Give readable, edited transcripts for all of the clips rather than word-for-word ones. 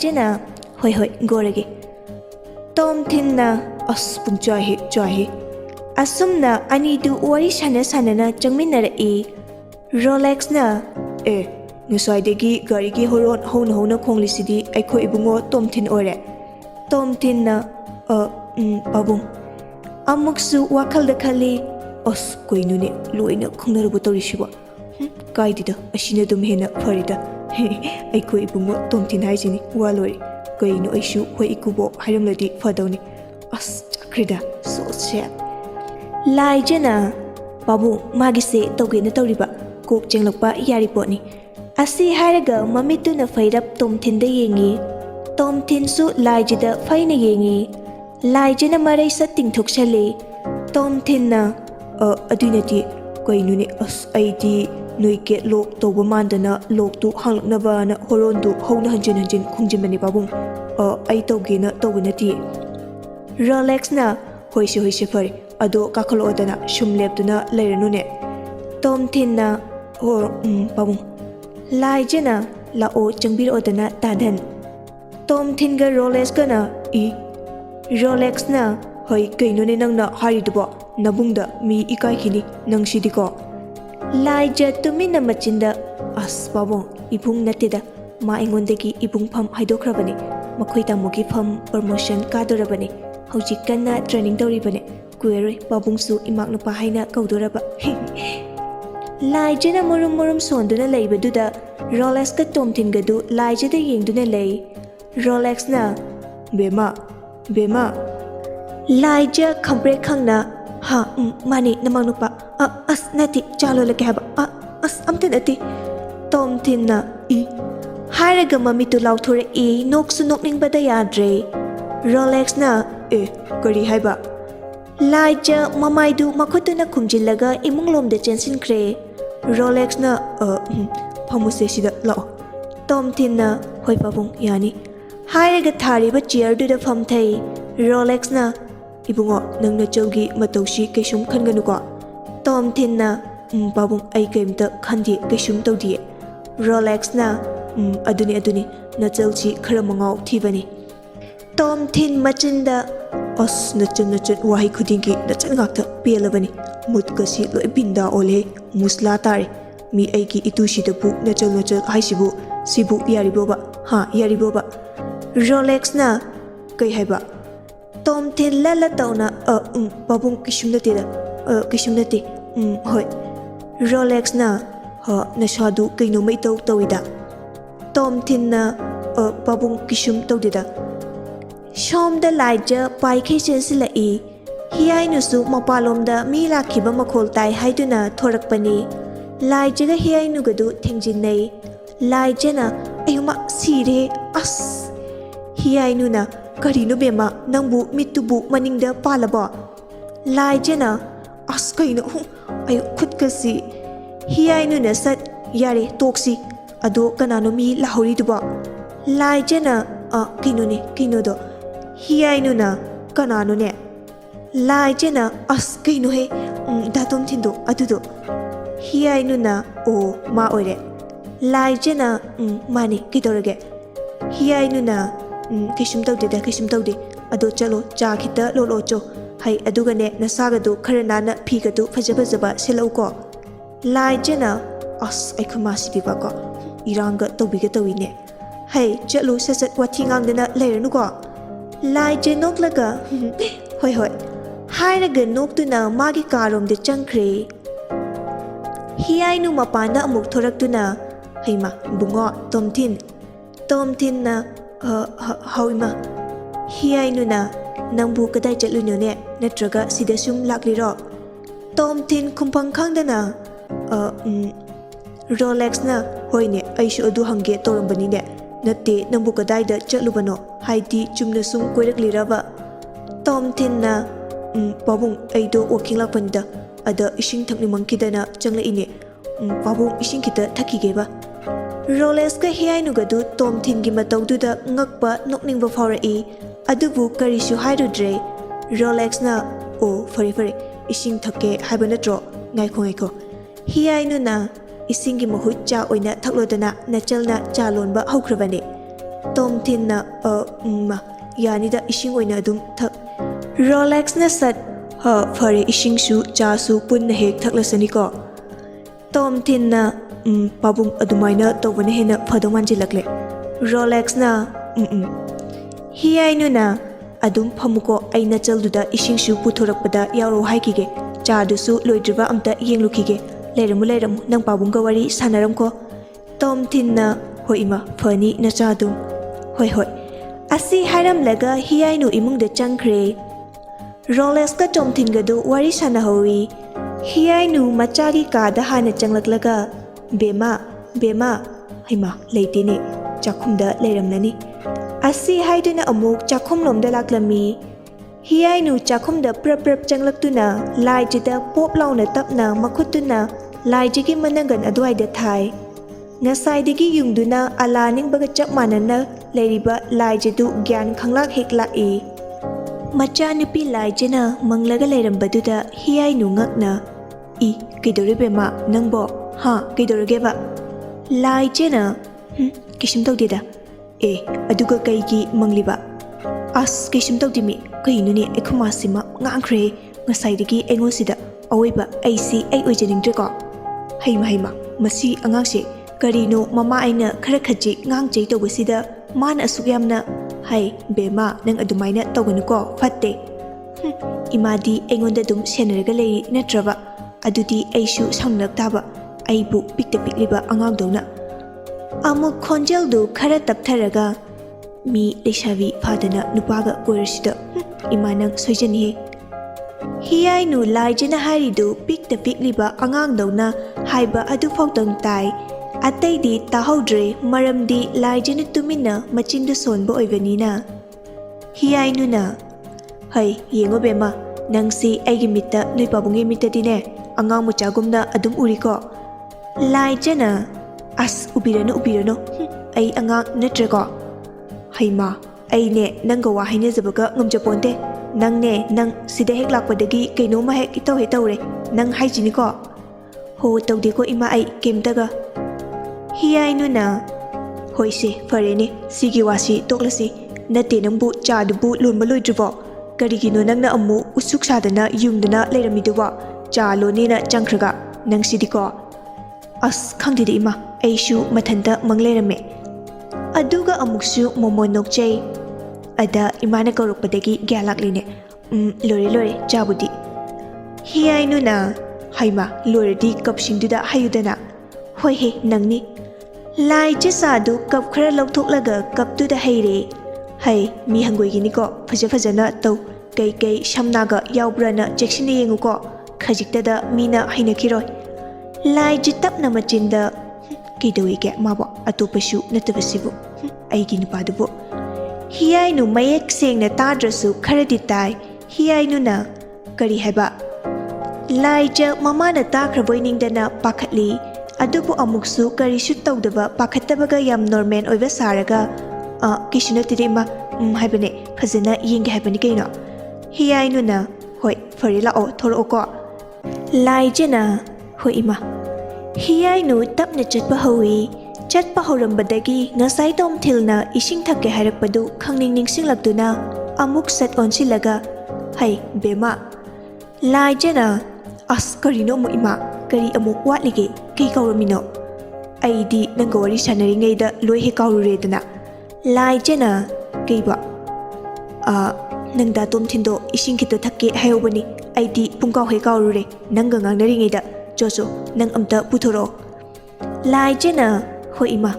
Laijana hoi hoi gorage Tom Thinna as pung choi Asumna ani du wari sana na changminara e Rolex na Ngaswaidagi garigi horon hona khonglisidi aiko ibungo Tom Thin ore Tom Thin na pabung amuksu wakhalda khali as koinune loina khongnarubu torishiba kaidida asina dum hena farida aiko ibungo Tom Thin haijini walori kainu aishu hoi ikubo haramladi fadawni as chakrida so sad Laijana babu magise tawgena tawriba kok jenglakpa yaripotni asi haraga mamituna fairap Tom Thin da yengi Tom Thin su Laijida faina yengi Laijana marai satting thokshale Tom Thin na adunati kainune as aidi noike lok toba mandana lok tu hanglaknaba na horondu hona hanjin khungjimani babung ai tawgena tawganati Rolex na hoise fari ado kakhalo-odana shumleptuna leiranune Tom Thin na babung Laijana lao changbiro-odana tadhan Tom Thin ga Rolex ga na Rolex na hoi kainune nangna haridubo nabungda mi ikai khini nangsidiko Laija tumina machinda as babung ibung natida ma ingondagi ibung pham haidokrabani makhoi tamogi pham promotion kadorabani hojik kanna training doribani kueroi babungsu imakna pahaina kaudoraba Laijana murum sonduna leibaduda Rolex ka Tom Thin ga du Laijada yengduna lei Rolex na bema Laija khambre khangna ha mani namangnupa as nati chalo lake haba as amten ati Tom Thin na hairaga mamitu lauthore noksu nokningbada yadre Rolex na kari haiba Laija mamaidu makhotuna khumjillaga imunglomda chensinkre Rolex na phamuse sida lao Tom Thin na hoi babung yani hairaga thariba chair du da phamthai Rolex na ibungo nangna chawgi matawsi kaisum khanganu ko Tom Thin na babung ai kaimta khandi kaisum tawdi Rolex na aduni na chawchi khara mangau thibani Tom Thin machinda as nachan wahi khudingi nachan ngakta pelabani mutkasi loi binda ole musla tare mi aiki itusi da bu nachal haisibu sibu yariboba yariboba Rolex na kai haiba Tom Thin lala tauna babung kisumnati da kisumnati hoi Rolex na nasadu kaino mai tawida Tom Thin na babung kisum tawdida Shomda Laija pai khai chensila hiainusu mapalomda mi lakhiba makhol tai haiduna thorakpani Laija ga hiainu gadu thengjinnai Laija na ayuma sire as hiainu na karinu bema nangbu mitubu maningda palaba Laija na as kaino ayu khutkasi hiainu na sat yare toksi ado kanano mi lahori duba Laija na kino do hiainu na kanano ne Laija na as kaino he da Tom Thin do adudo hiainu na ma oire Laija na mani kidorage hiainu na kishum tawde ado chalo cha khita lolo cho hai aduga ne nasaga do kharana na phiga do fajaba selau ko Laija na as aikhumasi biba ko iranga tawbiga tawine hai chalo sasat wathingang dena leiranu ko Laija noklaga hoi hairaga noktuna magi karomde changkhre hiainu mapanda amuk thoraktuna haima bungo Tom Thin na hauima hiainu na nangbu kadai chatluno ne natraga sida sum lakliro Tom Thin khumpang khangdana Rolex na hoine aishu adu hange torambani ne natte nangbu kadai da chatlubano haidi chumna sum koirakliraba Tom Thin na babung aido walking lakpanda ada ising thakni mangkidana changla ine babung ising kita thakigeba Rolex ka hiainu gadu Tom Thin gi matawduda ngakpa nokningba faurai adubu karisu hairudre Rolex na fari ising thake haiba natro ngaikho hiainu na isingi mahut cha oina thaklodana nachalna cha lonba haukrabani Tom Thinna yanida ising oina adum thak Rolex na sat ha phare ising su cha su pun na hek thaklasani ko Tom Thinna pabung adumaina tawbana hena phadoman jilakle Rolex na hi ainu na adum phamuko aina chalduda ising su puthorakpada yaro haikige cha du su loidriba amta yenglukige leiramu nang pabung ka wari sanaram ko Tom Thinna hoi ima phani na cha dum hoi asi hairam laga hi ainu imung de changkhre Rolex ka Tom Thin ga du wari sana howi hi ainu machagi ka da hana changlaklaga bema haima leite ne chakhum da leiramnani asi haiduna amuk chakhum lom da laklami hi ainu chakhum da prap changlaktuna lai jida pop launa tapna makhutuna lai jigi managan adwai da thai ngasai digi yungduna alaning baga chap manana leiriba lai jidu gyan khanglak hekla e macha nupi lai jena manglaga leirambaduda hi ainu ngakna I kidore bema nangbo ha kidore geba lai jena kishim tawdida aduga kaigi mangliba as kishim tawdimi kainu ne ekhumasima ngangkhre ngasai digi engosida awiba aisi ai oijeningdre ko haima masi angangse karino mama aina khara khaji ngangjei tawbasida mana asuk yamna hai bema nang adumaina tawganu ko fatte imadi engonda dum senaraga lei natraba adudi aishu sangnak taba aibu pikta pikliba angang dawna amuk khonjel du khara taptharaga mi lesavi phadana nupaga koirasida imanang soijani hi ainu laijena haridu pikta pikliba angang dawna haiba adu fautang tai Ataidi tahaudre maramdi laijena tumina machindu sonbo oibanina hi ainu na hai yengo bema nangsi aigi mitta nui pabungi mitta dine angang muchagumna adum uriko laijena as ubirano ai angang natreko haima aine nangga wa haine zabaga ngamjaponte nang sida hek lakpadagi kaino ma hek itaw hetawre nang haijini ko ho tawdi ko ima ai kemtaga hi ainu na hoise farene sigi wasi toklasi nate nangbu cha dubu lunba loidribo karigino nangna ammu usuk sadana yungdana leiramiduwa cha lonina changkhraga nang sidiko as khangdidi ima aishu mathanta mangleirame aduga amuksu momonokchei ada imana korokpadagi gyalakline lore chabudi hi ainu na haima loredi kapsingduda hayudana hoi he nangni lai che sadu kap khara lokthoklaga kaptuda heire hai mi hangoi gini ko phajana taw kai shamnaga yawbrana cheksini yengu ko khajikta da mina haina kiroi lai jitap na machinda kidowi ke mabo atopashu natavasibu ai gini padubo hi ainu mayek sengna tadrasu kharadi tai hi ainu na kari haiba lai ja mama na takhraboiningdana pakhatli adubu amuksu karisu tawdaba pakhattabaga yam normal oiba saraga kishuna tirima haibane phajana yenge haibani kaino hi ainu na hoi farila o thoro ko lai jena hoi ima hi ainu tapna chatpa hawi chatpa horambadagi ngasai tom thilna ising thakke hairakpadu khangning ningsinglakduna amuk sat onsilaga hai bema lai jena as karino mu ima kari amuk watlige kai kauramino aidi nang wari sanaringai da loi he kaururedana lai jena kaiba nang da tom thindo ising kita thakke hayobani aidi pungkau he kaurure nang ngangngaringai da jojo nang amta puthoro lai jena hoi ima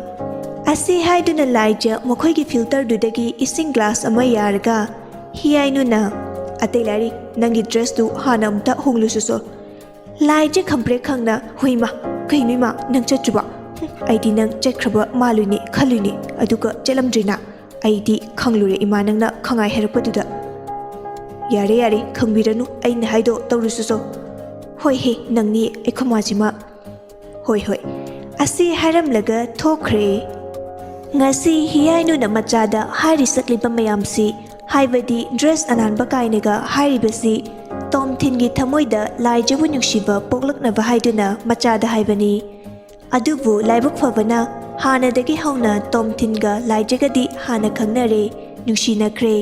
asi haiduna lai ja mokhoi gi filter dudagi ising glass ama yarga hi ainu na atei lari nangi dress tu hanam ta hunglu suso lai je khambre khangna hoima kainui ma nang chachuba aidi nang chekhraba maluni khaluni aduga chelamdrina aidi khanglure ima nangna khangai herapaduda yare khangbiranu aina haido tawrususo hoi he nangni ekhomajima hoi asi haramlaga thokre ngasi hiyainu na machada hari sakliba mayamsi haibadi dress ananba kainega haribasi tom thingi thamoida lai jabu nuksiba poklaknaba haiduna machada haibani adubu laibuk phabana ꯍꯥꯟꯅꯗꯒꯤ ꯍꯧꯅ ꯇꯣꯝꯊꯤꯟꯒ ꯂꯥꯏꯖꯒꯗꯤ ꯍꯥꯟꯅ ꯈꯪꯅꯔꯦ, ꯅꯨꯡꯁꯤꯅꯈ꯭ꯔꯦ꯫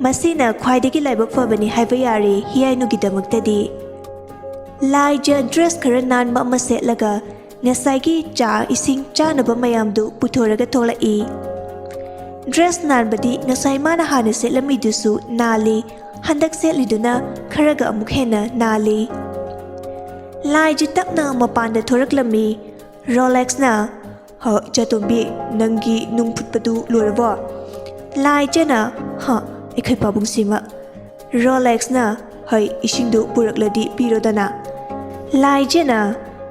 ꯃꯁꯤꯅ ꯈ꯭ꯋꯥꯏꯗꯒꯤ ꯂꯥꯏꯕꯛ ꯐꯕꯅꯤ ꯍꯥꯏꯕ ꯌꯥꯔꯦ ꯍꯤꯌꯥꯏꯅꯨꯒꯤꯗꯃꯛꯇꯗꯤ꯫ ꯂꯥꯏꯖ dress ꯈꯔ ꯅꯥꯟꯕ ꯑꯃ ꯁꯦꯠꯂꯒ ꯉꯁꯥꯏꯒꯤ ꯆꯥ ꯏꯁꯤꯡ ꯆꯥꯅꯕ ꯃꯌꯥꯝꯗꯨ ꯄꯨꯊꯣꯔꯒ ꯊꯣꯛꯂꯛꯏ꯫ ꯗ꯭ꯔꯦꯁ ꯅꯥꯟꯕꯗꯤ ꯉꯁꯥꯏ ꯃꯥꯅ ꯍꯥꯟꯅ ꯁꯦꯠꯂꯝꯃꯤꯗꯨꯁꯨ ꯅꯥꯜꯂꯤ, ꯍꯟꯗꯛ ꯁꯦꯠꯂꯤꯗꯨꯅ ꯈꯔꯒ ꯑꯃꯨꯛ ꯍꯦꯟꯅ ꯅꯥꯜꯂꯤ꯫ ꯂꯥꯏꯖ ꯇꯞꯅ ꯃꯄꯥꯟꯗ ꯊꯣꯔꯛꯂꯝꯃꯤ꯫ ꯔꯣꯂꯦꯛꯁꯅ "ꯏꯆꯥꯇꯣꯝꯕꯤ, ꯅꯪꯒꯤ ꯅꯨꯡ ꯐꯨꯠꯄꯗꯨ ꯂꯣꯏꯔꯕꯣ?" ꯂꯥꯏꯖꯅ "ꯑꯩꯈꯣꯏ ꯄꯥꯕꯨꯡꯁꯤꯃ." ꯔꯣꯂꯦꯛꯁꯅ "ꯏꯁꯤꯡꯗꯨ ꯄꯨꯔꯛꯂꯗꯤ ꯄꯤꯔꯣꯗꯅ." ꯂꯥꯏꯖꯅ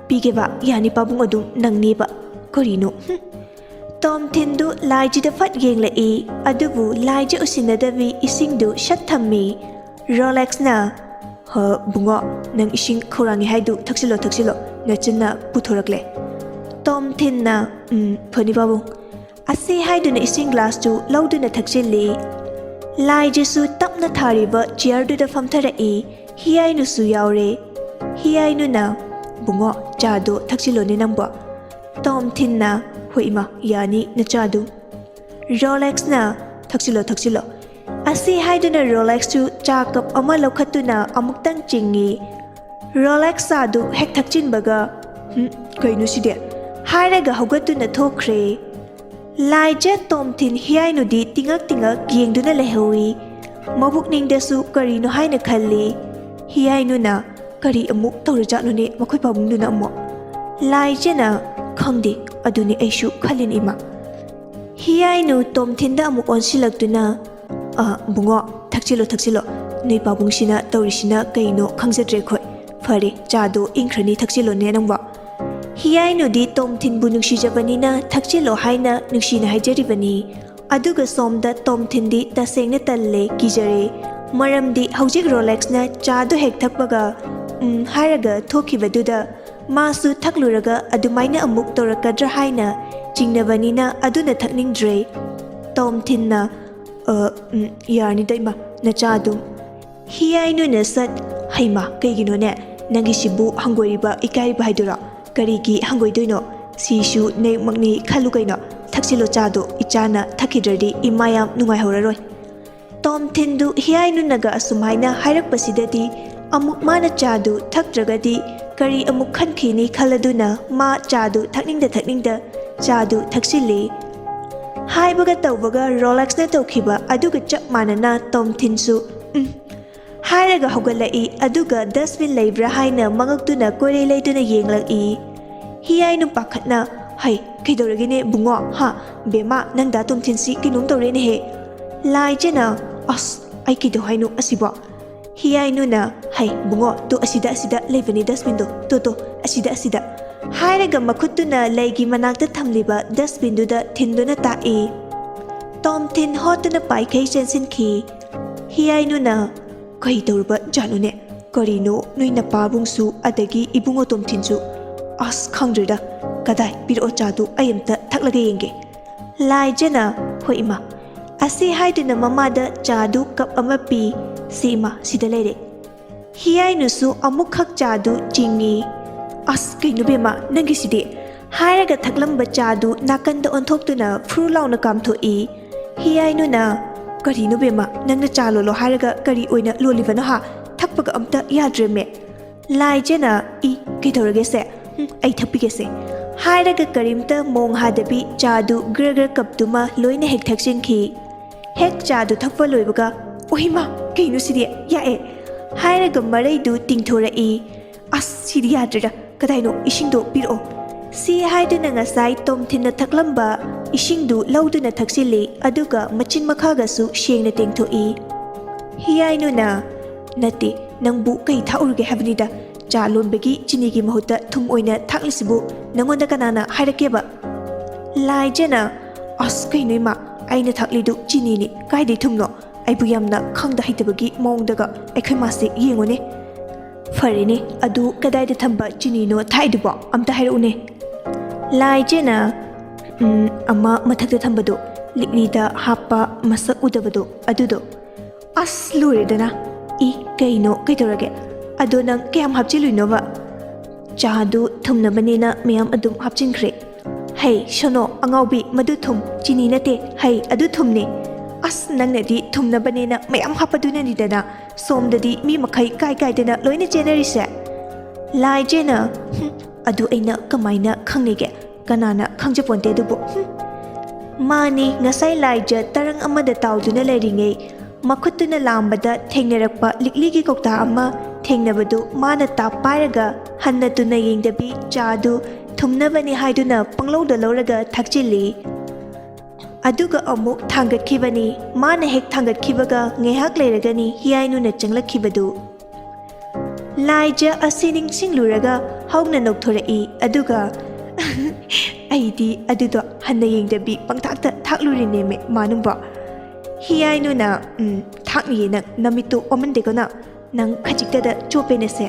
"ꯄꯤꯒꯦꯕ, ꯌꯥꯅꯤ ꯄꯥꯕꯨꯡ, ꯑꯗꯨꯝ ꯅꯪꯅꯦꯕ." "ꯀꯔꯤꯅꯣ?" ꯇꯣꯝꯊꯤꯟꯗꯨ ꯂꯥꯏꯖꯗ ꯐꯠ ꯌꯦꯡꯂꯛꯏ, ꯑꯗꯨꯕꯨ ꯂꯥꯏꯖ ꯎꯁꯤꯟꯅꯗꯕꯤ ꯏꯁꯤꯡꯗꯨ ꯁꯠ ꯊꯝꯃꯤ꯫ ꯔꯣꯂꯦꯛꯁꯅ "ꯕꯨꯡꯉꯣ, ꯅꯪ ꯏꯁꯤꯡ ꯈꯧꯔꯥꯡꯉꯤ ꯍꯥꯏꯗꯨ ꯊꯛꯆꯤꯜꯂꯣ ꯊꯛꯆꯤꯜꯂꯣ, ꯅꯆꯟꯅ ꯄꯨꯊꯣꯔꯛꯂꯦ." ꯇꯣꯝꯊꯤꯟꯅ "ꯐꯅꯤ ꯄꯥꯕꯨꯡ." ꯑꯁꯤ ꯍꯥꯏꯗꯨꯅ ꯏꯁꯤꯡ ꯒ꯭ꯂꯥꯁꯇꯨ ꯂꯧꯗꯨꯅ ꯊꯛꯆꯤꯜꯂꯤ꯫ ꯂꯥꯏꯖꯁꯨ ꯇꯞꯅ ꯊꯥꯔꯤꯕ ꯆꯤꯌꯔꯗꯨꯗ ꯐꯝꯊꯔꯛꯏ꯫ ꯍꯤꯌꯥꯏꯅꯨꯁꯨ ꯌꯥꯎꯔꯦ꯫ ꯍꯤꯌꯥꯏꯅꯨꯅ "ꯕꯨꯡꯉꯣ, ꯆꯥꯗꯣ ꯊꯛꯆꯤꯜꯂꯣꯅꯦ ꯅꯪꯕꯣ." ꯇꯣꯝꯊꯤꯟꯅ "ꯍꯣꯏ ꯏꯃꯥ, ꯌꯥꯅꯤ ꯅꯆꯥꯗꯨ." ꯔꯣꯂꯦꯛꯁꯅ "ꯊꯛꯆꯤꯜꯂꯣ ꯊꯛꯆꯤꯜꯂꯣ." ꯑꯁꯤ ꯍꯥꯏꯗꯨꯅ ꯔꯣꯂꯦꯛꯁꯁꯨ ꯆꯥ ꯀꯞ ꯑꯃ ꯂꯧꯈꯠꯇꯨꯅ ꯑꯃꯨꯛꯇꯪ ꯆꯤꯡꯏ꯫ ꯔꯣꯂꯦꯛꯁ ꯆꯥꯗꯨ ꯍꯦꯛ ꯊꯛꯆꯤꯟꯕꯒ "ꯀꯩꯅꯣ ꯁꯤꯗꯤ?" ꯍꯥꯏꯔꯒ ꯍꯧꯒꯠꯇꯨꯅ ꯊꯣꯛꯈ꯭ꯔꯦ꯫ ꯂꯥꯏꯖ, ꯇꯣꯝꯊꯤꯟ, ꯍꯤꯌꯥꯏꯅꯨꯗꯤ ꯇꯤꯉꯛ ꯇꯤꯉꯛ ꯌꯦꯡꯗꯨꯅ ꯂꯩꯍꯧꯏ꯫ ꯃꯕꯨꯛꯅꯤꯡꯗꯁꯨ ꯀꯔꯤꯅꯣ ꯍꯥꯏꯅ ꯈꯜꯂꯤ꯫ ꯍꯤꯌꯥꯏꯅꯨꯅ "ꯀꯔꯤ ꯑꯃꯨꯛ ꯇꯧꯔꯖꯥꯠꯅꯣꯅꯦ ꯃꯈꯣꯏ ꯄꯥꯕꯨꯡꯗꯨꯅ ꯑꯃꯨꯛ?" ꯂꯥꯏꯖꯅ "ꯈꯪꯗꯦ, ꯑꯗꯨꯅꯤ ꯑꯩꯁꯨ ꯈꯜꯂꯤꯅꯤ ꯏꯃꯥ." ꯍꯤꯌꯥꯏꯅꯨ ꯇꯣꯝꯊꯤꯟꯗ ꯑꯃꯨꯛ ꯑꯣꯟꯁꯤꯜꯂꯛꯇꯨꯅ "ꯕꯨꯡꯉꯣ, ꯊꯛꯆꯤꯜꯂꯣ ꯊꯛꯆꯤꯜꯂꯣ, ꯅꯣꯏ ꯄꯥꯕꯨꯡꯁꯤꯅ ꯇꯧꯔꯤꯁꯤꯅ ꯀꯩꯅꯣ ꯈꯪꯖꯗ꯭ꯔꯦ ꯑꯩꯈꯣꯏ. ꯐꯔꯦ, ꯆꯥꯗꯣ ꯏꯪꯈ꯭ꯔꯅꯤ, ꯊꯛꯆꯤꯜꯂꯣꯅꯦ ꯅꯪꯕꯣ." ꯍꯤꯌꯥꯏꯅꯨꯗꯤ ꯇꯣꯝꯊꯤꯟꯕꯨ ꯅꯨꯡꯁꯤꯖꯕꯅꯤꯅ ꯊꯛꯆꯤꯜꯂꯣ ꯍꯥꯏꯅ ꯅꯨꯡꯁꯤꯅ ꯍꯥꯏꯖꯔꯤꯕꯅꯤ꯫ ꯑꯗꯨꯒ ꯁꯣꯝꯗ ꯇꯣꯝꯊꯤꯟꯗꯤ ꯇꯁꯦꯡꯅ ꯇꯜꯂꯦ, ꯀꯤꯖꯔꯦ꯫ ꯃꯔꯝꯗꯤ ꯍꯧꯖꯤꯛ ꯔꯣꯂꯦꯛꯁꯅ ꯆꯥꯗꯣ ꯍꯦꯛ ꯊꯛꯄꯒ ꯍꯥꯏꯔꯒ ꯊꯣꯛꯈꯤꯕꯗꯨꯗ ꯃꯥꯁꯨ ꯊꯛꯂꯨꯔꯒ ꯑꯗꯨꯃꯥꯏꯅ ꯑꯃꯨꯛ ꯇꯧꯔꯛꯀꯗ꯭ꯔꯥ ꯍꯥꯏꯅ ꯆꯤꯡꯅꯕꯅꯤꯅ ꯑꯗꯨꯅ ꯊꯛꯅꯤꯡꯗ꯭ꯔꯦ꯫ ꯇꯣꯝꯊꯤꯟꯅ "ꯌꯥꯔꯅꯤꯗ ꯏꯃꯥ, ꯅꯆꯥ ꯑꯗꯨꯝ." ꯍꯤꯌꯥꯏꯅꯨꯅ ꯁꯠ "ꯍꯩꯃꯥ, ꯀꯩꯒꯤꯅꯣꯅꯦ? ꯅꯪꯒꯤꯁꯤꯕꯨ ꯍꯪꯒꯣꯏꯔꯤꯕ, ꯏꯀꯥꯏꯔꯤꯕ ꯍꯥꯏꯗꯨꯔꯣ? ꯀꯔꯤꯒꯤ ꯍꯪꯒꯣꯏꯗꯣꯏꯅꯣ? ꯁꯤꯁꯨ ꯅꯌꯨꯛꯃꯛꯅꯤ ꯈꯜꯂꯨ ꯀꯩꯅꯣ. ꯊꯛꯆꯤꯜꯂꯣ ꯆꯥꯗꯣ, ꯏꯆꯥꯅ ꯊꯛꯈꯤꯗ꯭ꯔꯗꯤ ꯏꯃꯥ ꯌꯥꯝ ꯅꯨꯡꯉꯥꯏꯍꯧꯔꯔꯣꯏ." ꯇꯣꯝꯊꯤꯟꯗꯨ ꯍꯤꯌꯥꯏꯅꯨꯅꯒ ꯑꯁꯨꯃꯥꯏꯅ ꯍꯥꯏꯔꯛꯄꯁꯤꯗꯗꯤ ꯑꯃꯨꯛ ꯃꯥꯅ ꯆꯥꯗꯨ ꯊꯛꯇ꯭ꯔꯒꯗꯤ ꯀꯔꯤ ꯑꯃꯨꯛ ꯈꯟꯈꯤꯅꯤ ꯈꯜꯂꯗꯨꯅ ꯃꯥ ꯆꯥꯗꯨ ꯊꯛꯅꯤꯡꯗ ꯆꯥꯗꯨ ꯊꯛꯆꯤꯜꯂꯤ꯫ ꯍꯥꯏꯕꯒ ꯇꯧꯕꯒ ꯔꯣꯂꯦꯛꯁꯅ ꯇꯧꯈꯤꯕ ꯑꯗꯨꯒ ꯆꯞ ꯃꯥꯟꯅꯅ ꯇꯣꯝꯊꯤꯟꯁꯨ ꯍꯥꯏꯔꯒ ꯍꯧꯒꯠꯂꯛꯏ, ꯑꯗꯨꯒ ꯗꯁꯕꯤꯟ ꯂꯩꯕ꯭ꯔꯥ ꯍꯥꯏꯅ ꯃꯉꯛꯇꯨꯅ ꯀꯣꯏꯂꯩ ꯂꯩꯗꯨꯅ ꯌꯦꯡꯂꯛꯏ꯫ ꯍꯤꯌꯥꯏꯅꯨ ꯄꯥꯈꯠꯅ "ꯀꯩꯗꯧꯔꯒꯦꯅꯦ ꯕꯨꯡꯉꯣ? ꯕꯦꯝꯃ, ꯅꯪ ꯗꯥ ꯇꯣꯝꯊꯤꯟꯁꯤ ꯀꯩꯅꯣꯝ ꯇꯧꯔꯦꯅꯦꯍꯦ." ꯂꯥꯏꯖꯅ "ꯑꯩ ꯀꯩꯗꯧ ꯍꯥꯏꯅꯣ ꯑꯁꯤꯕꯣ?" ꯍꯤꯌꯥꯏꯅꯨꯅ "ꯕꯨꯡꯉꯣ, ꯑꯁꯤꯗ ꯂꯩꯕꯅꯤ ꯗꯁꯕꯤꯟꯗꯣ, ꯑꯁꯤꯗ." ꯍꯥꯏꯔꯒ ꯃꯈꯨꯠꯇꯨꯅ ꯂꯩꯒꯤ ꯃꯅꯥꯛꯇ ꯊꯝꯂꯤꯕ ꯗꯁꯕꯤꯟꯗꯨꯗ ꯊꯤꯟꯗꯨꯅ ꯇꯥꯛꯏ꯫ ꯇꯣꯝꯊꯤꯟ ꯍꯣꯠꯇꯨꯅ ꯄꯥꯏꯈꯩ ꯆꯦꯟꯁꯤꯟꯈꯤ꯫ ꯍꯤꯌꯥꯏꯅꯨꯅ "ꯀꯩ ꯇꯧꯔꯕ ꯖꯥꯠꯅꯣꯅꯦ? ꯀꯔꯤꯅꯣ ꯅꯣꯏ ꯅꯄꯥꯕꯨꯡꯁꯨ ꯑꯗꯒꯤ ꯏꯕꯨꯡꯉꯣ ꯇꯣꯝꯊꯤꯟꯁꯨ? ꯈꯪꯗ꯭ꯔꯦꯗ. ꯀꯗꯥꯏ, ꯄꯤꯔꯛꯑꯣ ꯆꯥꯗꯨ, ꯑꯩ ꯑꯝꯇ ꯊꯛꯂꯒ ꯌꯦꯡꯒꯦ." ꯂꯥꯏꯖꯅ "ꯍꯣꯏ ꯏꯃꯥ." ꯑꯁꯤ ꯍꯥꯏꯗꯨꯅ ꯃꯃꯥꯗ ꯆꯥꯗꯨ ꯀꯞ ꯑꯃ ꯄꯤ꯫ "ꯁꯤ ꯏꯃꯥ, ꯁꯤꯗ ꯂꯩꯔꯦ." ꯍꯤꯌꯥꯏꯅꯨꯁꯨ ꯑꯃꯨꯛꯈꯛ ꯆꯥꯗꯨ ꯆꯤꯡꯏ꯫ "ꯀꯩꯅꯣ ꯕꯦꯝꯃ, ꯅꯪꯒꯤꯁꯤꯗꯤ?" ꯍꯥꯏꯔꯒ ꯊꯛꯂꯝꯕ ꯆꯥꯗꯨ ナꯀꯟꯗ ꯑꯣꯟꯊꯣꯛꯇꯨꯅ ꯐ꯭ꯔꯨ ꯂꯥꯎꯅ ꯀꯥꯝꯊꯣꯛꯏ꯫ ꯍꯤꯌꯥꯏꯅꯨꯅ "ꯀꯔꯤꯅꯣ ꯕꯦꯝꯃ, ꯅꯪꯅ ꯆꯥ ꯂꯣꯜꯂꯣ ꯍꯥꯏꯔꯒ ꯀꯔꯤ ꯑꯣꯏꯅ ꯂꯣꯜꯂꯤꯕꯅꯣ ꯊꯛꯄꯒ ꯑꯝꯇ ꯌꯥꯗ꯭ꯔꯦꯃꯦ." ꯂꯥꯏꯖꯅ "ꯀꯩꯗꯧꯔꯒꯦꯁꯦ? ꯑꯩ ꯊꯛꯄꯤꯒꯦꯁꯦ." ꯍꯥꯏꯔꯒ ꯀꯔꯤꯝꯇ ꯃꯣꯡ ꯍꯥꯗꯕꯤ ꯆꯥꯗꯨ ꯒ꯭ꯔ ꯀꯞꯇꯨꯃ ꯂꯣꯏꯅ ꯍꯦꯛ ꯊꯛꯆꯤꯟꯈꯤ꯫ ꯍꯦꯛ ꯆꯥꯗꯨ ꯊꯛꯄ ꯂꯣꯏꯕꯒ "ꯑꯣꯏꯃꯥ, ꯀꯩꯅꯣ ꯁꯤꯗꯤ? ꯌꯥꯛꯑꯦ." ꯍꯥꯏꯔꯒ ꯃꯔꯩꯗꯨ ꯇꯤꯡꯊꯣꯔꯛꯏ꯫ "ꯁꯤꯗꯤ ꯌꯥꯗ꯭ꯔꯦꯗ. ꯀꯗꯥꯏꯅꯣ? ꯏꯁꯤꯡꯗꯣ ꯄꯤꯔꯛꯑꯣ." ꯁꯤ ꯍꯥꯏꯗꯨꯅ ꯉꯁꯥꯏ ꯇꯣꯝꯊꯤꯟꯅ ꯊꯛꯂꯝꯕ ꯏꯁꯤꯡꯗꯨ ꯂꯧꯗꯨꯅ ꯊꯛꯆꯤꯜꯂꯤ, ꯑꯗꯨꯒ ꯃꯆꯤꯟ ꯃꯈꯥꯒꯁꯨ ꯁꯦꯡꯅ ꯇꯦꯡꯊꯣꯛꯏ꯫ ꯍꯤꯌꯥꯏꯅꯨꯅ "ꯅꯠꯇꯦ, ꯅꯪꯕꯨ ꯀꯩ ꯊꯥꯛꯎꯔꯒꯦ ꯍꯥꯏꯕꯅꯤꯗ? ꯆꯥ ꯂꯣꯟꯕꯒꯤ ꯆꯤꯅꯤꯒꯤ ꯃꯍꯨꯠꯇ ꯊꯨꯝ ꯑꯣꯏꯅ ꯊꯥꯛꯂꯤꯁꯤꯕꯨ ꯅꯪꯉꯣꯟꯗ ꯀꯅꯥꯅ ꯍꯥꯏꯔꯛꯀꯦꯕ?" ꯂꯥꯏꯖꯅ "ꯀꯩꯅꯣ ꯏꯃꯥ, ꯑꯩꯅ ꯊꯥꯛꯂꯤꯗꯨ ꯆꯤꯅꯤꯅꯤ, ꯀꯥꯏꯗꯩ ꯊꯨꯝꯅꯣ? ꯑꯩꯕꯨ ꯌꯥꯝꯅ ꯈꯪꯗ ꯍꯩꯇꯕꯒꯤ ꯃꯑꯣꯡꯗꯒ ꯑꯩꯈꯣꯏ ꯃꯥꯁꯦ ꯌꯦꯡꯉꯨꯅꯦ." "ꯐꯔꯦꯅꯦ, ꯑꯗꯨ ꯀꯗꯥꯏꯗ ꯊꯝꯕ ꯆꯤꯅꯤꯅꯣ ꯊꯥꯛꯏꯗꯨꯕꯣ? ꯑꯝꯇ ꯍꯥꯏꯔꯛꯎꯅꯦ." ꯂꯥꯏꯖꯅ "ꯑꯃ ꯃꯊꯛꯇ ꯊꯝꯕꯗꯣ, ꯂꯤꯛꯂꯤꯗ ꯍꯥꯞꯄ ꯃꯁꯛ ꯎꯗꯕꯗꯣ, ꯑꯗꯨꯗꯣ." ꯂꯣꯏꯔꯦꯗꯅ. ꯀꯩꯅꯣ, ꯀꯩꯗꯧꯔꯒꯦ? ꯑꯗꯣ ꯅꯪ ꯀꯌꯥꯝ ꯍꯥꯞꯆꯤꯜꯂꯨꯏꯅꯣꯕ? "ꯆꯥꯗꯨ ꯊꯨꯝꯅꯕꯅꯦꯅ ꯃꯌꯥꯝ ꯑꯗꯨꯝ ꯍꯥꯞꯆꯤꯟꯈ꯭ꯔꯦ." ꯍꯩ ꯁꯣꯅꯣ ꯑꯉꯥꯎꯕꯤ ꯃꯗꯨ ꯊꯨꯝ ꯆꯤꯅꯤ ꯅꯠꯇꯦ ꯍꯩ ꯑꯗꯨ ꯊꯨꯝꯅꯤ ꯑꯁ ꯅꯪꯅꯗꯤ ꯊꯨꯝꯅꯕꯅꯦꯅ ꯃꯌꯥꯝ ꯍꯥꯞꯄꯗꯨꯅꯅꯤꯗꯅ ꯁꯣꯝꯗꯗꯤ ꯃꯤ ꯃꯈꯩ ꯀꯥꯏ ꯀꯥꯏꯗꯅ ꯂꯣꯏꯅ ꯆꯦꯟꯅꯔꯤꯁꯦ ꯂꯥꯏꯖꯦꯅ ꯑꯗꯨ ꯑꯩꯅ ꯀꯃꯥꯏꯅ ꯈꯪꯅꯤꯒꯦ ꯀꯅꯥꯅ ꯈꯪꯖꯄꯣꯟꯇꯦ ꯑꯗꯨꯕꯨ ꯃꯥꯅꯤ ꯉꯁꯥꯏ ꯂꯥꯏꯖ ꯇꯔꯪ ꯑꯃꯗ ꯇꯥꯎꯗꯨꯅ ꯂꯩꯔꯤꯉꯩ ꯃꯈꯨꯠꯇꯨꯅ ꯂꯥꯝꯕꯗ ꯊꯦꯡꯅꯔꯛꯄ ꯂꯤꯛꯂꯤꯒꯤ ꯀꯧꯇꯥ ꯑꯃ ꯊꯦꯡꯅꯕꯗꯨ ꯃꯥꯅ ꯇꯥꯞ ꯄꯥꯏꯔꯒ ꯍꯟꯅ ꯇꯨꯅ ꯌꯦꯡꯗꯕꯤ ꯆꯥꯗꯨ ꯊꯨꯝꯅꯕꯅꯤ ꯍꯥꯏꯗꯨꯅ ꯄꯪꯂꯧꯗ ꯂꯧꯔꯒ ꯊꯛꯆꯤꯜꯂꯤ ꯑꯗꯨꯒ ꯑꯃꯨꯛ ꯊꯥꯡꯒꯠꯈꯤꯕꯅꯤ ꯃꯥꯅ ꯍꯦꯛ ꯊꯥꯡꯒꯠꯈꯤꯕꯒ ꯉꯥꯏꯍꯥꯛ ꯂꯩꯔꯒꯅꯤ ꯍꯤꯌꯥꯏꯅꯨꯅ ꯆꯪꯂꯛꯈꯤꯕꯗꯨ ꯂꯥꯏꯖ ꯑꯁꯤ ꯅꯤꯡꯁꯤꯡꯂꯨꯔꯒ ꯍꯧꯅ ꯅꯣꯛꯊꯣꯔꯛꯏ ꯑꯗꯨꯒ ꯑꯩꯗꯤ ꯑꯗꯨꯗꯣ ꯍꯟꯅ ꯌꯦꯡꯗꯕꯤ ꯄꯪꯊꯥꯛꯇ ꯊꯥꯛꯂꯨꯔꯤꯅꯦꯃꯦ ꯃꯥꯅꯨꯡꯕ ꯍꯤꯌꯥꯏꯅꯨꯅ ꯊꯥꯛꯅꯤꯌꯦ ꯅꯪ ꯅꯃꯤꯠꯇꯨ ꯑꯣꯃꯟꯗꯦꯀꯣ ꯅꯪ ꯈꯖꯤꯛꯇꯗ ꯆꯣꯞꯄꯦꯅꯁꯦ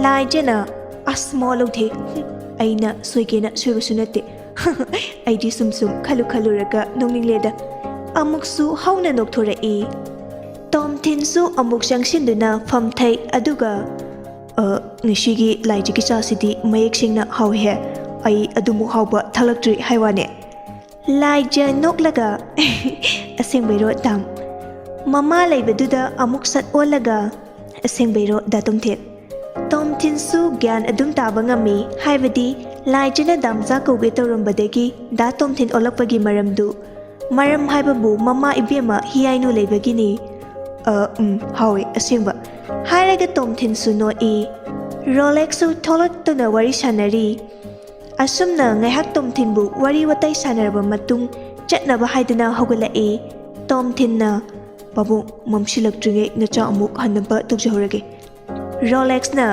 ꯂꯥꯏꯖꯅ ꯑꯁ ꯃꯋꯥ ꯂꯧꯗꯦ ꯑꯩꯅ ꯁꯣꯏꯒꯦꯅ ꯁꯣꯏꯕꯁꯨ ꯅꯠꯇꯦ ꯑꯩꯗꯤ ꯁꯨꯝ ꯈꯜꯂꯨꯔꯒ ꯅꯣꯛꯅꯤꯡꯂꯦꯗ ꯑꯃꯨꯛꯁꯨ ꯍꯧꯅ ꯅꯣꯛꯊꯣꯔꯛꯏ ꯇꯣꯝꯊꯤꯟꯁꯨ ꯑꯃꯨꯛ ꯆꯪꯁꯤꯟꯗꯨꯅ ꯐꯝꯊꯩ ꯑꯗꯨꯒ ꯉꯁꯤꯒꯤ ꯂꯥꯏꯖꯒꯤ ꯆꯥꯁꯤꯗꯤ ꯃꯌꯦꯛ ꯁꯦꯡꯅ ꯍꯥꯎꯍꯦ ꯑꯩ ꯑꯗꯨꯃꯨꯛ ꯍꯥꯎꯕ ꯊꯛꯂꯛꯇ꯭ꯔꯤ ꯍꯥꯏꯋꯥꯅꯦ ꯂꯥꯏꯖ ꯅꯣꯛꯂꯒ ꯑꯁꯦꯡꯕꯩꯔꯣ ꯇꯥꯝ ꯃꯃꯥ ꯂꯩꯕꯗꯨꯗ ꯑꯃꯨꯛ ꯁꯠ ꯑꯣꯜꯂꯒ ꯑꯁꯦꯡꯕꯩꯔꯣ ꯗꯥ ꯇꯣꯝꯊꯤꯟ ꯇꯣꯝꯊꯤꯟꯁꯨ ꯒ꯭ꯌꯥꯟ ꯑꯗꯨꯝ ꯇꯥꯕ ꯉꯝꯃꯤ ꯍꯥꯏꯕꯗꯤ ꯂꯥꯏꯖꯅ ꯗꯥꯝꯆꯥ ꯀꯧꯒꯦ ꯇꯧꯔꯝꯕꯗꯒꯤ ꯗꯥ ꯇꯣꯝꯊꯤꯟ ꯑꯣꯜꯂꯛꯄꯒꯤ ꯃꯔꯝꯗꯨ ꯃꯔꯝ ꯍꯥꯏꯕꯕు ꯃꯃꯥ ꯏꯕꯦꯝꯃ ꯍꯤꯌꯥꯏꯅꯨ ꯂꯩꯕꯒꯤꯅꯤ ꯍꯥꯎꯋꯦ ꯑꯁꯦꯡꯕ ꯍꯥꯏꯔꯒ ꯇꯣꯝꯊꯤꯟꯁꯨ ꯅꯣꯛꯏ ꯔꯣꯂꯦꯛꯁꯁꯨ ꯊꯣꯛꯂꯛꯇꯨꯅ ꯋꯥꯔꯤ ꯁꯥꯟꯅꯔꯤ ꯑꯁꯨꯝꯅ ꯉꯥꯏꯍꯥꯛ ꯇꯣꯝꯊꯤꯟꯕꯨ ꯋꯥꯔꯤ ꯋꯥꯇꯥꯏ ꯁꯥꯟꯅꯔꯕ ꯃꯇꯨꯡ ꯆꯠꯅꯕ ꯍꯥꯏꯗꯨꯅ ꯍꯧꯒꯠꯂꯛꯏ ꯇꯣꯝꯊꯤꯟꯅ ꯄꯥꯕꯨꯡ ꯃꯝꯁꯤꯜꯂꯛꯇ꯭ꯔꯤꯉꯩ ꯅꯆꯥ ꯑꯃꯨꯛ ꯍꯟꯅꯕ ꯇꯧꯖꯍꯧꯔꯒꯦ ꯔꯣꯂꯦꯛꯁꯅ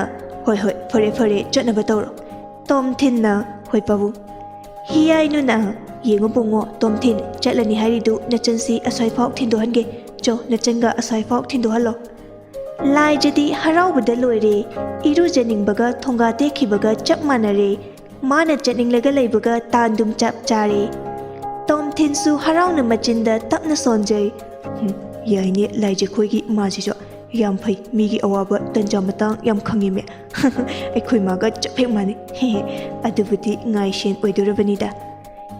ꯍꯣꯏ ꯐꯔꯦ ꯆꯠꯅꯕ ꯇꯧꯔꯣ ꯇꯣꯝꯊꯤꯟꯅ ꯍꯣꯏ ꯄꯥꯕꯨꯡ ꯍꯤꯌꯥꯏꯅꯨꯅ ꯌꯦꯡꯉꯨ ꯄꯨꯡꯉꯣ ꯇꯣꯝꯊꯤꯟ ꯆꯠꯂꯅꯤ ꯍꯥꯏꯔꯤꯗꯨ ꯅꯆꯟꯁꯤ ꯑꯁ꯭ꯋꯥꯏꯐꯥꯎ ꯊꯤꯟꯗꯣꯛꯍꯟꯒꯦ ꯆꯣ ꯅꯆꯟꯒ ꯑꯁ꯭ꯋꯥꯏꯐꯥꯎ ꯊꯤꯟꯗꯣꯛꯍꯜꯂꯣ ꯂꯥꯏꯖꯗꯤ ꯍꯔꯥꯎꯕꯗ ꯂꯣꯏꯔꯦ ꯏꯔꯨꯖꯅꯤꯡꯕꯒ ꯊꯣꯡꯒꯥ ꯇꯦꯛꯈꯤꯕꯒ ꯆꯞ ꯃꯥꯟꯅꯔꯦ ꯃꯥꯅ ꯆꯠꯅꯤꯡꯂꯒ ꯂꯩꯕꯒ ꯇꯥꯟꯗꯨꯝ ꯆꯞ ꯆꯥꯔꯦ ꯇꯣꯝꯊꯤꯟꯁꯨ ꯍꯔꯥꯎꯅ ꯃꯆꯤꯟꯗ ꯇꯞꯅ ꯁꯣꯟꯖꯩ ꯌꯥꯏꯅꯦ ꯂꯥꯏꯖꯈꯣꯏꯒꯤ ꯃꯥꯁꯤꯁꯨ ꯌꯥꯝ ꯐꯩ ꯃꯤꯒꯤ ꯑꯋꯥꯕ ꯇꯟꯖꯥ ꯃꯇꯥꯡ ꯌꯥꯝ ꯈꯪꯉꯤꯃꯦ ꯑꯩꯈꯣꯏ ꯃꯥꯒ ꯆꯞ ꯍꯦꯛ ꯃꯥꯟꯅꯩ ꯑꯗꯨꯕꯨꯗꯤ ꯉꯥꯏꯁꯦꯟ ꯑꯣꯏꯗꯣꯔꯕꯅꯤꯗ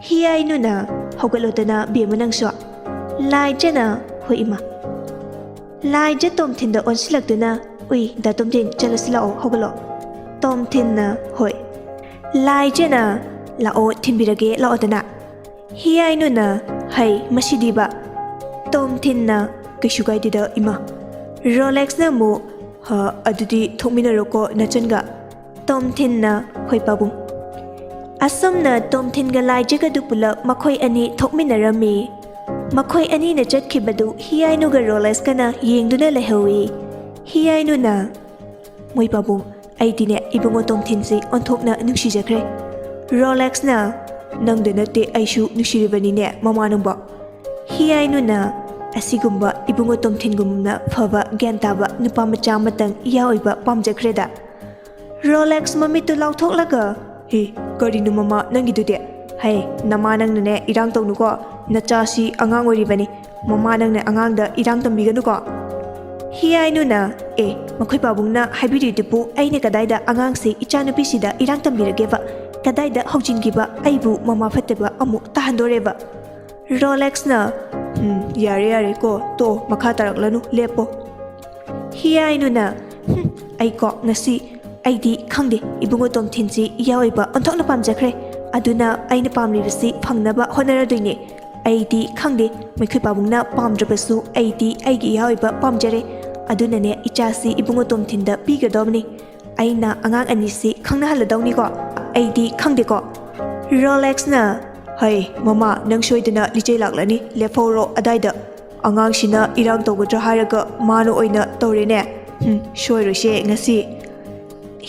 ꯍꯤꯌꯥꯏꯅꯨꯅ ꯍꯧꯒꯠꯂꯣꯗꯅ ꯕꯦꯝꯃ ꯅꯪꯁꯨ ꯂꯥꯏꯖꯅ ꯍꯣꯏ ꯏꯃꯥ ꯂꯥꯏꯖ ꯇꯣꯝꯊꯤꯟꯗ ꯑꯣꯟꯁꯤꯜꯂꯛꯇꯨꯅ ꯎꯏ ꯗꯥ ꯇꯣꯝꯊꯤꯟ ꯆꯠꯂꯁꯤ ꯂꯥꯛꯑꯣ ꯍꯧꯒꯠꯂꯣ ꯇꯣꯝꯊꯤꯟꯅ ꯍꯣꯏ ꯂꯥꯏꯖꯅ ꯂꯥꯛꯑꯣ ꯊꯤꯟꯕꯤꯔꯒꯦ ꯂꯥꯛꯑꯣꯗꯅ ꯍꯤꯌꯥꯏꯅꯨꯅ ꯍꯩ ꯃꯁꯤꯗꯤꯕ ꯇꯣꯝꯊꯤꯟꯅ ꯀꯩꯁꯨ ꯀꯥꯏꯗꯦꯗ ꯏꯃꯥ ꯔꯣꯂꯦꯛꯁꯅ ꯑꯃꯨꯛ ꯑꯗꯨꯗꯤ ꯊꯣꯛꯃꯤꯟꯅꯔꯣꯀꯣ ꯅꯆꯟꯒ ꯇꯣꯝꯊꯤꯟꯅ ꯍꯣꯏ ꯄꯥꯕꯨꯡ ꯑꯁꯨꯝꯅ ꯇꯣꯝꯊꯤꯟꯒ ꯂꯥꯏꯖꯒꯗꯨ ꯄꯨꯂꯞ ꯃꯈꯣꯏ ꯑꯅꯤ ꯊꯣꯛꯃꯤꯟꯅꯔꯝꯃꯤ ꯃꯈꯣꯏ ꯑꯅꯤꯅ ꯆꯠꯈꯤꯕꯗꯨ ꯍꯤꯌꯥꯏꯅꯨꯒ ꯔꯣꯂꯦꯛꯁꯀꯅ ꯌꯦꯡꯗꯨꯅ ꯂꯩꯍꯧꯏ ꯍꯤꯌꯥꯏꯅꯨꯅ ꯃꯣꯏ ꯄꯥꯕꯨꯡ ꯑꯩꯗꯤꯅꯦ ꯏꯕꯨꯡꯉꯣ ꯇꯣꯝꯊꯤꯟꯁꯤ ꯑꯣꯟꯊꯣꯛꯅ ꯅꯨꯡꯁꯤꯖꯈ꯭ꯔꯦ ꯔꯣꯂꯦꯛꯁꯅ ꯅꯪꯗ ꯅꯠꯇꯦ ꯑꯩꯁꯨ ꯅꯨꯡꯁꯤꯔꯤꯕꯅꯤꯅꯦ ꯃꯃꯥꯅꯨꯡꯕ ꯍꯤꯌꯥꯏꯅꯨꯅ ꯑꯁꯤꯒꯨꯝꯕ ꯏꯕꯨꯡꯉꯣ ꯇꯣꯝꯊꯤꯟꯒꯨꯝꯅ ꯐꯕ ꯒ꯭ꯌꯥꯟ ꯇꯥꯕ ꯅꯨꯄꯥ ꯃꯆꯥ ꯑꯃꯇꯪ ꯏꯌꯥ ꯑꯣꯏꯕ ꯄꯥꯝꯖꯈ꯭ꯔꯦꯗ ꯔꯣꯂꯦꯛꯁ ꯃꯃꯤꯠꯇꯨ ꯂꯥꯎꯊꯣꯛꯂꯒ ꯀꯔꯤꯅꯣ ꯃꯃꯥ ꯅꯪꯒꯤꯗꯨꯗꯤ ꯍꯩ ꯅꯃꯥ ꯅꯪꯅꯅꯦ ꯏꯔꯥꯡ ꯇꯧꯅꯨꯀꯣ ꯅꯆꯥꯁꯤ ꯑꯉꯥꯡ ꯑꯣꯏꯔꯤꯕꯅꯤ ꯃꯃꯥ ꯅꯪꯅ ꯑꯉꯥꯡꯗ ꯏꯔꯥꯡ ꯇꯝꯕꯤꯒꯅꯨꯀꯣ ꯍꯤꯌꯥꯏꯅꯨꯅ ꯃꯈꯣꯏ ꯄꯥꯕꯨꯡꯅ ꯍꯥꯏꯕꯤꯔꯤꯗꯨꯕꯨ ꯑꯩꯅ ꯀꯗꯥꯏꯗ ꯑꯉꯥꯡꯁꯤ ꯏꯆꯥꯅꯨꯄꯤꯁꯤꯗ ꯏꯔꯥꯡ ꯇꯝꯕꯤꯔꯒꯦꯕ ꯀꯗꯥꯏꯗ ꯍꯧꯖꯤꯟꯈꯤꯕ ꯑꯩꯕꯨ ꯃꯃꯥ ꯐꯠꯇꯕ ꯑꯃꯨꯛ ꯇꯥꯍꯟꯗꯣꯔꯦꯕ ꯔꯣꯂꯦꯛꯁꯅ ꯌꯥꯔꯦ ꯀꯣ ꯇꯣ ꯃꯈꯥ ꯇꯥꯔꯛꯂꯅꯨ ꯂꯦꯞꯄꯣ ꯍꯤꯌꯥꯏꯅꯨꯅ ꯑꯩꯀꯣ ꯉꯁꯤ ꯑꯩꯗꯤ ꯈꯪꯗꯦ ꯏꯕꯨꯡꯉꯣ ꯇꯣꯝꯊꯤꯟꯁꯤ ꯏꯌꯥ ꯑꯣꯏꯕ ꯑꯣꯟꯊꯣꯛꯅ ꯄꯥꯝꯖꯈ꯭ꯔꯦ ꯑꯗꯨꯅ ꯑꯩꯅ ꯄꯥꯝꯂꯤꯕꯁꯤ ꯐꯪꯅꯕ ꯍꯣꯠꯅꯔꯗꯣꯏꯅꯦ ꯑꯩꯗꯤ ꯈꯪꯗꯦ ꯃꯈꯣꯏ ꯄꯥꯕꯨꯡꯅ ꯄꯥꯝꯗ꯭ꯔꯕꯁꯨ ꯑꯩꯗꯤ ꯑꯩꯒꯤ ꯏꯌꯥ ꯑꯣꯏꯕ ꯄꯥꯝꯖꯔꯦ ꯑꯗꯨꯅꯅꯦ ꯏꯆꯥꯁꯤ ꯏꯕꯨꯡꯉꯣ ꯇꯣꯝꯊꯤꯟꯗ ꯄꯤꯒꯗꯧꯕꯅꯤ ꯑꯩꯅ ꯑꯉꯥꯡ ꯑꯅꯤꯁꯤ ꯈꯪꯅꯍꯜꯂꯗꯧꯅꯤꯀꯣ ꯑꯩꯗꯤ ꯈꯪꯗꯦꯀꯣ ꯔꯣꯂꯦꯛꯁꯅ ꯍꯩ ꯃꯃꯥ ꯅꯪ ꯁꯣꯏꯗꯅ ꯂꯤꯆꯩ ꯂꯥꯛꯂꯅꯤ ꯂꯦꯞꯍꯧꯔꯣ ꯑꯗꯥꯏꯗ ꯑꯉꯥꯡꯁꯤꯅ ꯏꯔꯥꯡ ꯇꯧꯒꯗ꯭ꯔꯥ ꯍꯥꯏꯔꯒ ꯃꯥꯅ ꯑꯣꯏꯅ ꯇꯧꯔꯦꯅꯦ ꯁꯣꯏꯔꯣꯏꯁꯦ ꯉꯁꯤ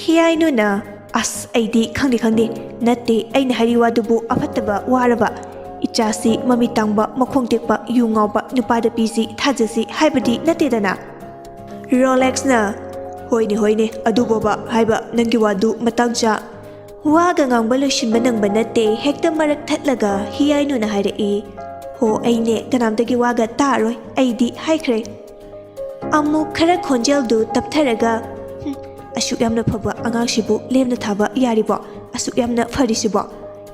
ꯍꯤꯌꯥꯏꯅꯨꯅ ꯑꯁ ꯑꯩꯗꯤ ꯈꯪꯗꯦ ꯅꯠꯇꯦ ꯑꯩꯅ ꯍꯥꯏꯔꯤ ꯋꯥꯗꯨꯕꯨ ꯑꯐꯠꯇꯕ ꯋꯥꯔꯕ ꯏꯆꯥꯁꯤ ꯃꯃꯤꯠ ꯇꯥꯡꯕ ꯃꯈꯣꯡ ꯇꯦꯛꯄ ꯌꯨ ꯉꯥꯎꯕ ꯅꯨꯄꯥꯗ ꯄꯤꯁꯤ ꯊꯥꯖꯁꯤ ꯍꯥꯏꯕꯗꯤ ꯅꯠꯇꯦꯗꯅ ꯔꯣꯂꯦꯛꯁꯅ ꯍꯣꯏꯅꯦ ꯑꯗꯨꯕꯣꯕ ꯍꯥꯏꯕ ꯅꯪꯒꯤ ꯋꯥꯗꯨ ꯃꯇꯥꯡ ꯆꯥ ꯋꯥꯒ ꯉꯥꯡꯕ ꯂꯣꯏꯁꯤꯟꯕ ꯅꯪꯕ ꯅꯠꯇꯦ ꯍꯦꯛꯇ ꯃꯔꯛ ꯊꯠꯂꯒ ꯍꯤꯌꯥꯏꯅꯨꯅ ꯍꯥꯏꯔꯛꯏ ꯍꯣ ꯑꯩꯅꯦ ꯀꯅꯥꯝꯇꯒꯤ ꯋꯥꯒ ꯇꯥꯔꯣꯏ ꯑꯩꯗꯤ ꯍꯥꯏꯈ꯭ꯔꯦ ꯑꯃꯨꯛ ꯈꯔ ꯈꯣꯟꯖꯦꯜꯗꯨ ꯇꯞꯊꯔꯒ ꯑꯁꯨꯛ ꯌꯥꯝꯅ ꯐꯕ ꯑꯉꯥꯡꯁꯤꯕꯨ ꯂꯦꯝꯅ ꯊꯥꯕ ꯌꯥꯔꯤꯕꯣ ꯑꯁꯨꯛ ꯌꯥꯝꯅ ꯐꯔꯤꯁꯤꯕꯣ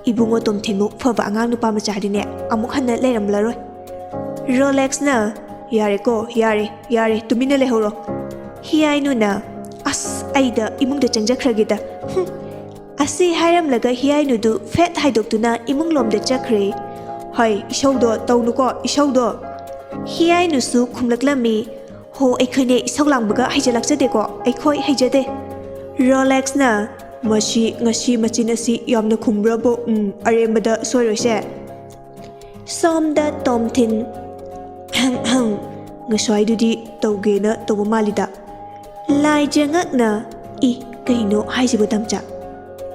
ibungo Tomthinmu faba angang nupa macadine amuk hanna leiramlaroi. Rolex na yare ko yare tumina lehoro. Hiyai nuna as aida imungda changjakhragida. Asi hairamlaga hiyai nudu fet haidoktuna imunglomda chakre. Hai isaudo taunuko isaudo. Hiyai nusu khumlaklami ho aikhoine isau langbaga haijalakjadeko aikhoi haijade. Rolex na mashi ngasi machin asi yamna khumbrabo arembada soiroise. Somda Tomthin ngasoidudi tawgena tawba malida. Lai jangakna I kaino haisibu tamcha.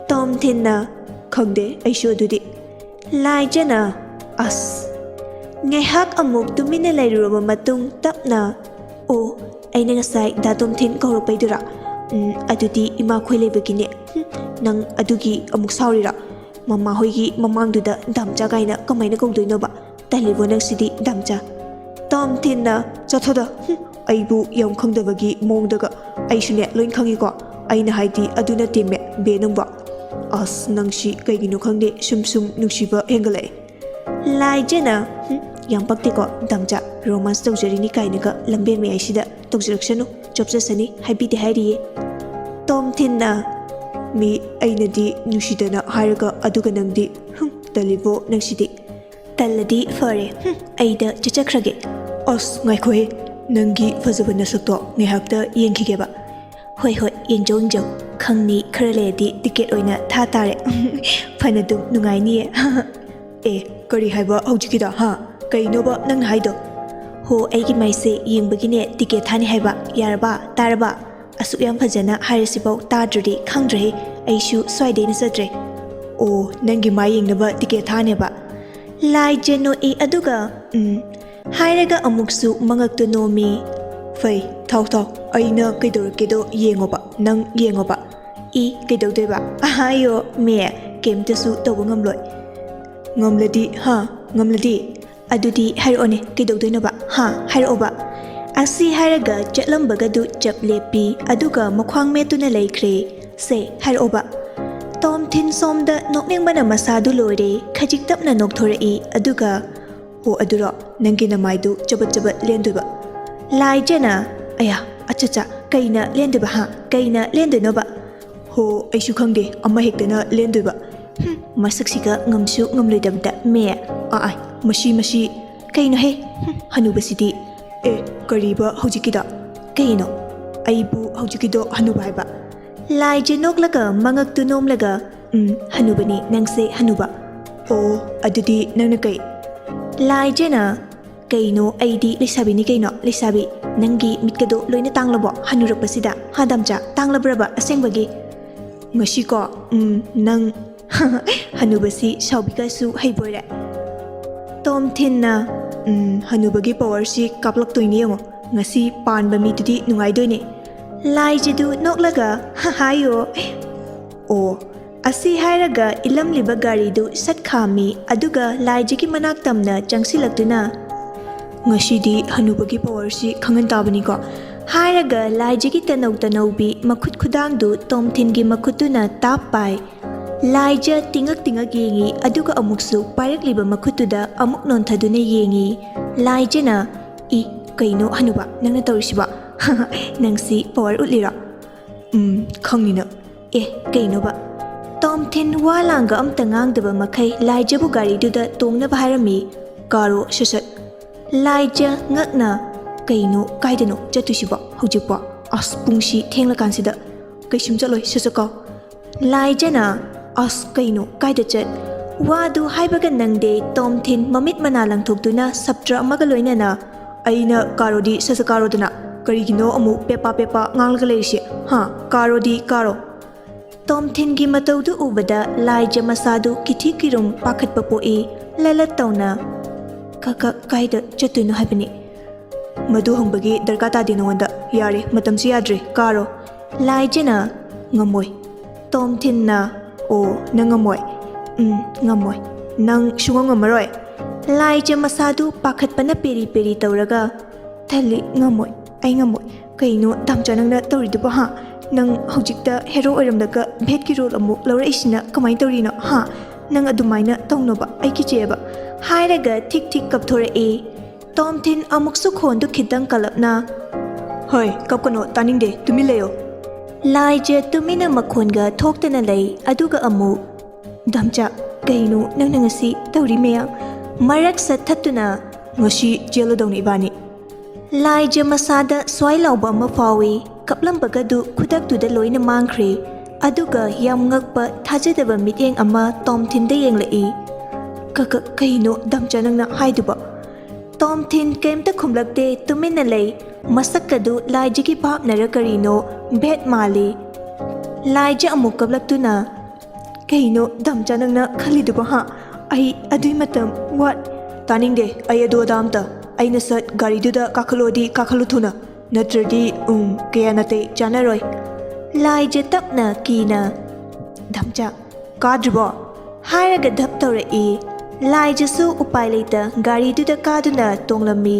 Tomthin na khangde aishu adudi. Lai jana as ngaihak amuk tumina lairuraba matung tapna o aina ngasai da Tomthin kauropaidura. Adudi ima khoi leibagine nang adugi amuk saurira mama hoigi mamangduda damcha gaina kamaina kongdoinoba talibo nang sidi damcha. Tomthin na chathoda aibu yam khangdabagi mongdaga aishune loin khangiko aina haidi aduna teme be nangba as nangshi kaigino khangde sum nungsiba hengalai. Lai jena yam paktiko damcha romance tawjarini kainaga lamben me aisida tawjaraksanu chopjasani haibide hairiye. Tomthin na mi ainadi nusidana hairaga aduga nangdi talibo nangsidi talladi fare aida chachakhrage. As ngaikhoe nangi fazaba nasakto ngaihakta yengkhigeba. Hoi yengjong khangni khara ledi ticket oina tha tare fanadum nungaini e kari haiba hojikida ha kainoba nang haido ho aigi maise yengbagine ticket thani haiba yarba tarba asu yam phajana hairasibau tadrudi khangdre aishu swaidena satre o nangi mai yengnaba ticket thane ba. Lai jeno e aduga hairaga amuksu mangaktu nomi fai thau aina kaidorkedo yengoba nang yengoba I kaidodeba ahayo me kemtasu tawba ngamloi ngamladi ha ngamladi adudi hairone kaidodoinoba ha hairoba asi hairaga chatlambagadu chaplepi aduga makhwang metuna laikhre se hairoba. Tomthin somda nokningbana masadu loire khajik tapna nokthorei aduga ho aduro nangi namaidu chabat lenduba. Lai jana aya achacha kaina lenduba ha kaina lendunoba ho aishu khangde amma hektana lenduba masaksiga ngamsu ngamloidabda me ai mashi kaino he hanubasidi e kariba hojikida kaino aibu hojikido hanuba haiba. Lai jenoklaga mangaktu nomlaga hanubani nangse hanuba o adudi nangna kai. Lai jena kaino aidi lisabini kaino lisabi nangi mitkado loina tanglabo hanurakpasida hadamcha tanglabraba asengbagi ngashiko nang hanubasi saubikasu haiboire. Tomthin na hanubagi power si kaplaktoini yango ngasi panba mitudi nungaidoine. Lai jidu noklaga hayo o asi hairaga ilamliba garidu satkhami aduga lai jiki manak tamna changsilaktuna ngashidi hanubagi power si khangan tabani ko hairaga lai jiki tanaubi makhut khudangdu Tomthin gi makhutuna tapai lai ja tingak yengi aduga amuksu pairakliba makhutuda amuk nonthaduna yengi. Lai jana I kaino hanuba nangna tawrisiba nangsi power utlira khangnina e kainoba. Tomthin walanga amta ngangdaba makhai lai jabu gari duda tongnaba hairami karo sasat. Lai ja ngakna kaino kaidano chatusiba hojikpa as pungsi thenglakansida kaisum chaloi sasaka. Lai jana as kaino kaida chat wadu haibaga nangde Tomthin mamit mana langthokduna sabtra amaga loinana aina karodi sasakaroduna karigino amu pepa ngalga leisi ha karodi karo. Tomthin gi mataudu ubada lai jamasadu kithi kirum pakhatpa poi lalat tauna kaka kaida chatuino haibani madu hangbagi darkata dinonda yare matamsi yadre karo. Lai jana ngamoi. Tomthin na o nangamoi ngamoi nang sungangamaroi. Lai jamasadu pakhatpana peri tauraga thali ngamoi ai ngamoi kaino damcha nangna tawriduba ha nang hojikta hero oiramdaga bhet ki role amu laura isina kamai tawrina ha ꯅꯪ ꯑꯗꯨꯃꯥꯏꯅ ꯇꯧꯅꯕ ꯑꯩ ꯀꯤꯖꯩꯕ ꯍꯥꯏꯔꯒ ꯊꯤꯛ ꯊꯤꯛ ꯀꯞꯊꯣꯔꯛꯏ ꯇꯣꯝꯊꯤꯟ ꯑꯃꯨꯛꯁꯨ ꯈꯣꯟꯗꯨ ꯈꯤꯇꯪ ꯀꯜꯂꯞꯅ ꯍꯣꯏ ꯀꯞꯀꯅꯣ ꯇꯥꯅꯤꯡꯗꯦ ꯇꯨꯃꯤꯟ ꯂꯩꯌꯣ ꯂꯥꯏꯖ ꯇꯨꯃꯤꯟꯅ ꯃꯈꯣꯟꯒ ꯊꯣꯛꯇꯅ ꯂꯩ ꯑꯗꯨꯒ ꯑꯃꯨꯛ ꯗꯝꯆꯥ ꯀꯩꯅꯣ ꯅꯪꯅ ꯉꯁꯤ ꯇꯧꯔꯤ ꯃꯌꯥꯝ ꯃꯔꯛ ꯁꯠꯊꯠꯇꯨꯅ ꯉꯁꯤ ꯆꯦꯜꯂꯗꯧꯅꯤ ꯏꯕꯥꯅꯤ ꯂꯥꯏꯖ ꯃꯁꯥꯗ ꯁ꯭ꯋꯥꯏ ꯂꯥꯎꯕ ꯑꯃ ꯐꯥꯎꯏ ꯀꯞꯂꯝꯕꯒꯗꯨ ꯈꯨꯗꯛꯇꯨꯗ ꯂꯣꯏꯅ ꯃꯥꯡꯈ꯭ꯔꯦ ꯑꯗꯨꯒ ꯌꯥꯝ ꯉꯛꯄ ꯊꯥꯖꯗꯕ ꯃꯤꯠꯌꯦꯡ ꯑꯃ ꯇꯣꯝꯊꯤꯟꯗ ꯌꯦꯡꯂꯛꯏ ꯀꯩꯅꯣ ꯗꯝꯆꯥ ꯅꯪꯅ ꯍꯥꯏꯗꯨꯕ ꯇꯣꯝꯊꯤꯟ ꯀꯩꯝꯇ ꯈꯨꯝꯂꯛꯇꯦ ꯇꯨꯃꯤꯟꯅ ꯂꯩ ꯃꯁꯛꯀꯗꯨ ꯂꯥꯏꯖꯒꯤ ꯚꯥꯞꯅꯔ ꯀꯔꯤꯅꯣ ꯚꯦꯠ ꯃꯥꯜꯂꯤ ꯂꯥꯏꯖ ꯑꯃꯨꯛ ꯀꯞꯂꯛꯇꯨꯅ ꯀꯩꯅꯣ ꯗꯝꯆꯥ ꯅꯪꯅ ꯈꯜꯂꯤꯗꯨꯕ ꯍꯥ ꯑꯩ ꯑꯗꯨꯏ ꯃꯇꯝ ꯇꯥꯅꯤꯡꯗꯦ ꯑꯩ ꯑꯗꯨ ꯑꯗꯥ ꯑꯝꯇ ꯑꯩꯅ ꯁꯠ ꯒꯥꯔꯤꯗꯨꯗ ꯀꯥꯈꯠꯂꯣꯗꯤ ꯀꯥꯈꯠꯂꯨ ꯊꯨꯅ ꯅꯠꯇ꯭ꯔꯗꯤ ꯀꯌꯥ ꯅꯥꯇꯩ ꯆꯥꯅꯔꯣꯏ ꯂꯥꯏꯖ ꯇꯞꯅ ꯀꯤꯅ ꯗꯝꯆꯥ ꯀꯥꯗ꯭ꯔꯤꯕꯣ ꯍꯥꯏꯔꯒ ꯙꯞ ꯇꯧꯔꯛꯏ ꯂꯥꯏꯖꯁꯨ ꯎꯄꯥꯏ ꯂꯩꯇ ꯒꯥꯔꯤꯗꯨꯗ ꯀꯥꯗꯨꯅ ꯇꯣꯡꯂꯝꯃꯤ